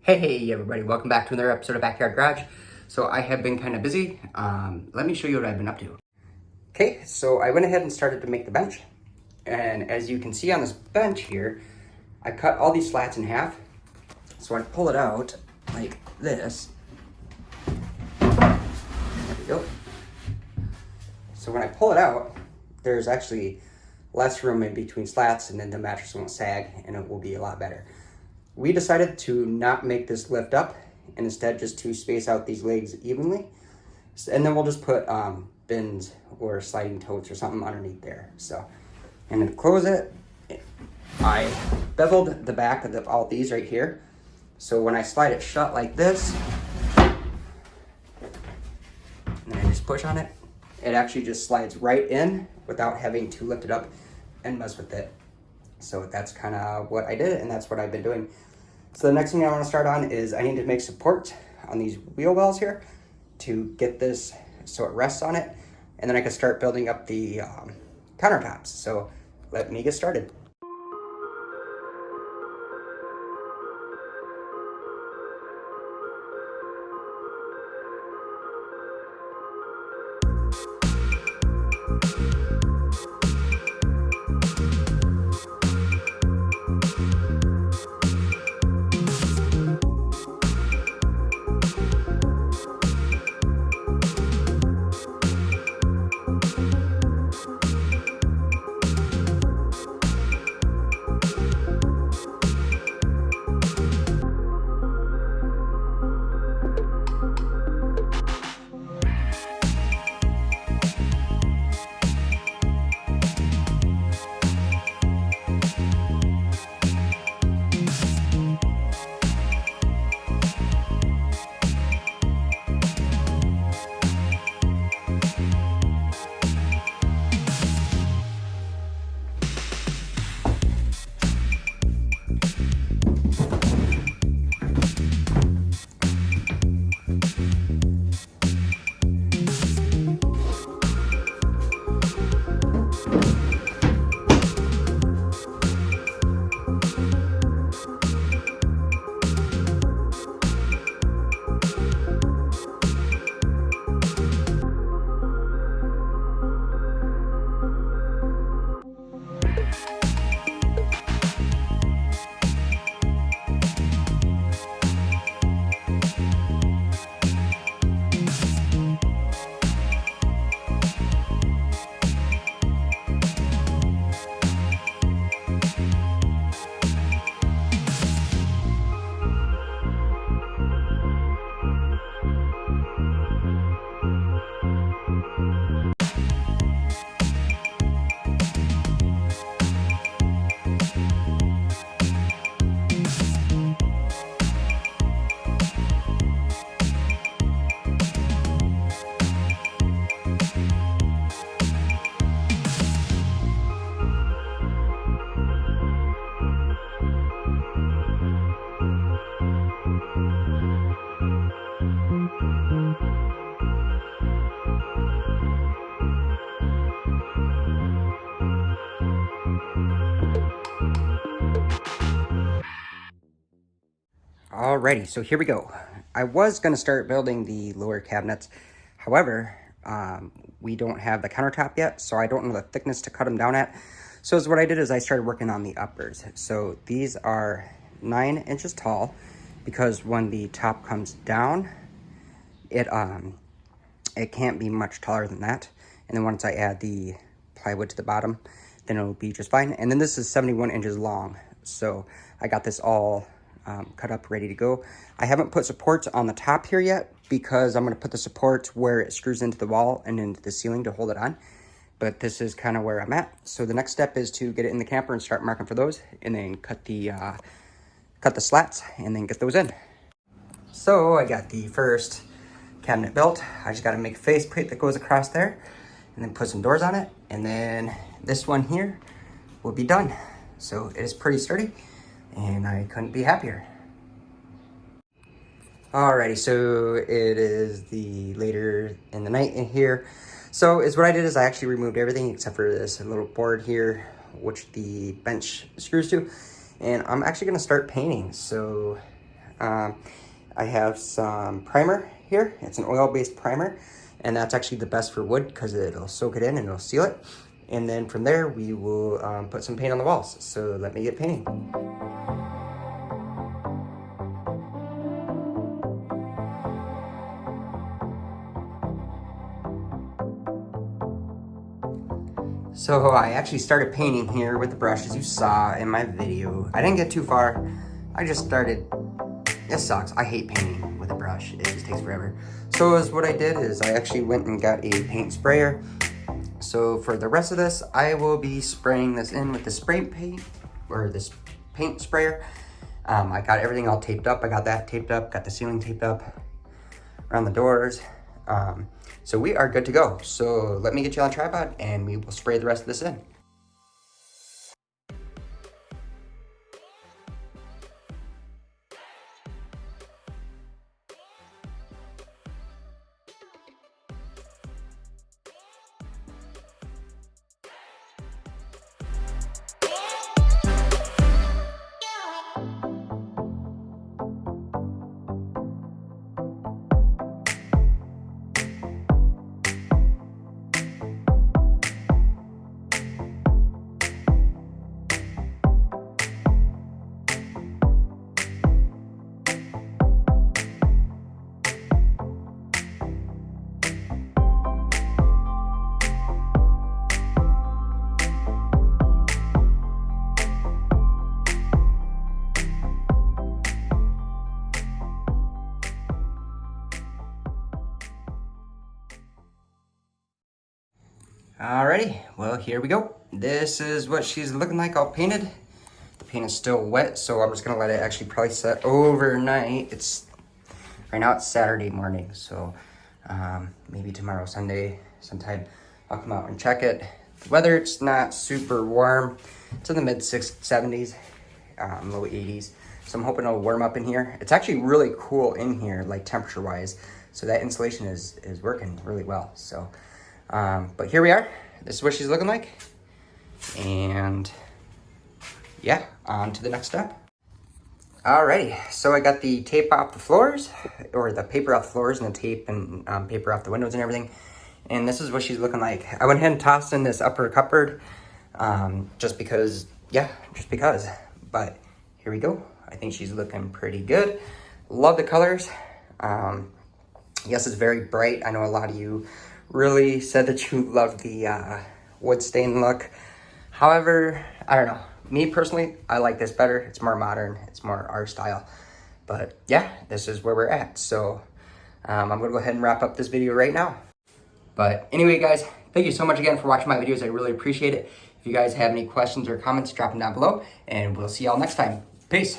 Hey everybody, welcome back to another episode of Backyard Garage. So I have been kind of busy. Let me show you what I've been up to. Okay, so I went ahead and started to make the bench. And as you can see on this bench here, I cut all these slats in half. So I pull it out like this. There we go. So when I pull it out, there's actually less room in between slats, and then the mattress won't sag and it will be a lot better. We decided to not make this lift up and instead just to space out these legs evenly. And then we'll just put bins or sliding totes or something underneath there. So, and then to close it, I beveled the back of all these right here. So when I slide it shut like this, and then I just push on it, it actually just slides right in without having to lift it up and mess with it. So that's kind of what I did, and that's what I've been doing. So the next thing I want to start on is I need to make support on these wheel wells here to get this so it rests on it, and then I can start building up the countertops. So let me get started. Alrighty, so here we go. I was going to start building the lower cabinets. However, we don't have the countertop yet, so I don't know the thickness to cut them down at. So what I did is I started working on the uppers. So these are 9 inches tall, because when the top comes down, it can't be much taller than that. And then once I add the plywood to the bottom, then it'll be just fine. And then this is 71 inches long. So I got this all cut up, ready to go. I haven't put supports on the top here yet because I'm going to put the support where it screws into the wall and into the ceiling to hold it on. But this is kind of where I'm at. So the next step is to get it in the camper and start marking for those, and then cut the slats and then get those in. So I got the first cabinet built. I just got to make a faceplate that goes across there and then put some doors on it. And then this one here will be done. So it is pretty sturdy, and I couldn't be happier. Alrighty, so it is the later in the night in here. So what I did is I actually removed everything except for this little board here, which the bench screws to. And I'm actually gonna start painting. So I have some primer here. It's an oil-based primer, and that's actually the best for wood because it'll soak it in and it'll seal it. And then from there, we will put some paint on the walls. So let me get painting. So I actually started painting here with the brush, as you saw in my video. I didn't get too far. I just started. It sucks. I hate painting with a brush. It just takes forever. So what I did is I actually went and got a paint sprayer. So for the rest of this, I will be spraying this in with the spray paint, or this paint sprayer. I got everything all taped up. I got that taped up, got the ceiling taped up around the doors. So we are good to go. So let me get you on tripod and we will spray the rest of this in. Alrighty, well, here we go. This is what she's looking like all painted. The paint is still wet, so I'm just gonna let it actually probably set overnight. Right now it's Saturday morning, so maybe tomorrow, Sunday, sometime I'll come out and check it. The weather, it's not super warm. It's in the mid 70s, low 80s. So I'm hoping it'll warm up in here. It's actually really cool in here, like temperature wise. So that insulation is working really well, so. But here we are. This is what she's looking like. And yeah, on to the next step. Alrighty, so I got the tape off the floors, or the paper off the floors, and the tape and paper off the windows and everything. And this is what she's looking like. I went ahead and tossed in this upper cupboard, just because. But here we go. I think she's looking pretty good. Love the colors. Yes, it's very bright. I know a lot of you really said that you love the wood stain look. However, I don't know. Me personally, I like this better. It's more modern. It's more our style. But yeah, this is where we're at. So I'm going to go ahead and wrap up this video right now. But anyway, guys, thank you so much again for watching my videos. I really appreciate it. If you guys have any questions or comments, drop them down below. And we'll see y'all next time. Peace.